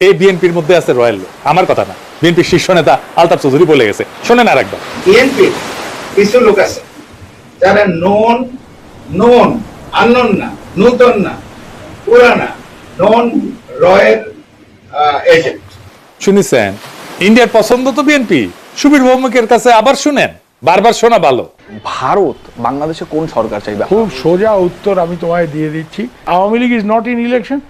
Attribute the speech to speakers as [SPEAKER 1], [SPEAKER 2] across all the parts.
[SPEAKER 1] এই বিএনপির মধ্যে আছে রয়্যাল লোক, আমার কথা না, বিএনপির শীর্ষ নেতা আলতাফ চৌধুরী বলে গেছে, শোনেন আর একবার।
[SPEAKER 2] বিএনপি কিছু লোক আছে যারা নন নন আননোন না, নূতন না, পুরানা, নন রয়্যাল এজেন্ট।
[SPEAKER 1] শুনেছেন, ইন্ডিয়ার পছন্দ তো বিএনপি, সুবীর ভৌমিকের কাছে আবার শুনেন, বারবার শোনা ভালো।
[SPEAKER 3] ভারত বাংলাদেশে কোন সরকার চাইবে?
[SPEAKER 4] খুব সোজা উত্তর আমি তোমায় দিয়ে দিচ্ছি। Awami League is not in election,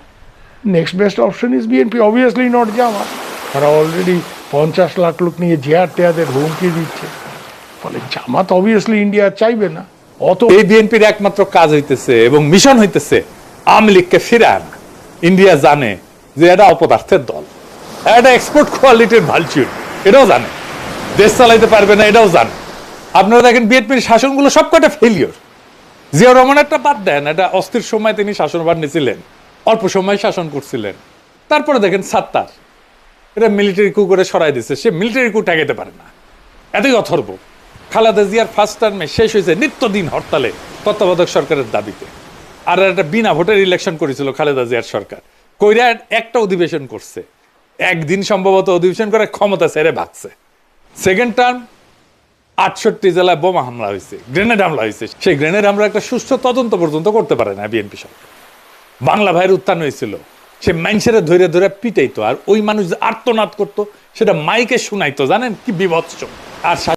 [SPEAKER 4] next best option is BNP, obviously not Jamaat. তারা অলরেডি 50 লাখ লোক নিয়ে জিয়ার টেয়াদের হুমকি দিচ্ছে, ফলে জামাত অবভিয়াসলি ইন্ডিয়া চাইবে না। অত
[SPEAKER 1] এই বিএনপির একমাত্র কাজ হইতেছে এবং মিশন হইতেছে আওয়ামী লীগকে ফিরে আনা। ইন্ডিয়া জানে যে এটা অপদার্থের দল, এটা এক্সপোর্ট কোয়ালিটির ভালচুর, এটাও জানে দেশ চালাইতে পারবে না, এটাও জানে। আপনারা দেখেন বিএনপির শাসনগুলো সবকটা ফেলিওর। জিয়াউর রহমান একটা বাদ দেন, এটা অস্থির সময় তিনি শাসনভার নিয়েছিলেন, অল্প সময় শাসন করছিলেন। তারপরে দেখেন সাত্তার, এটা মিলিটারি কু করে সরাই দিচ্ছে, সে মিলিটারি কু ঠেকাইতে পারে না, এতই অথর্ব। খালেদা জিয়ার ফার্স্ট টার্মে শেষ হয়েছে নিত্যদিন হরতালে তত্ত্বাবধায়ক সরকারের দাবিতে। আর একটা বিনা ভোটের ইলেকশন করেছিল খালেদা জিয়ার সরকার, কইরা একটা অধিবেশন করছে, একদিন সম্ভবত অধিবেশন করে ক্ষমতা ছেড়ে ভাগছে। সেকেন্ড টার্ম 68 জেলায় বোমা হামলা হয়েছে, গ্রেনেড হামলা হয়েছে, সেই গ্রেনেড হামলা একটা সুষ্ঠু তদন্ত পর্যন্ত করতে পারে না বিএনপি সরকার। বাংলা ভাইয়ের উত্থান হয়েছিল, সে মানুষের ধরে ধরে পিটাইতো, আর ওই মানুষ যে আর্তনাদ করতো সেটা মাইকে শুনাইতো, জানেন কি বিভৎস। আর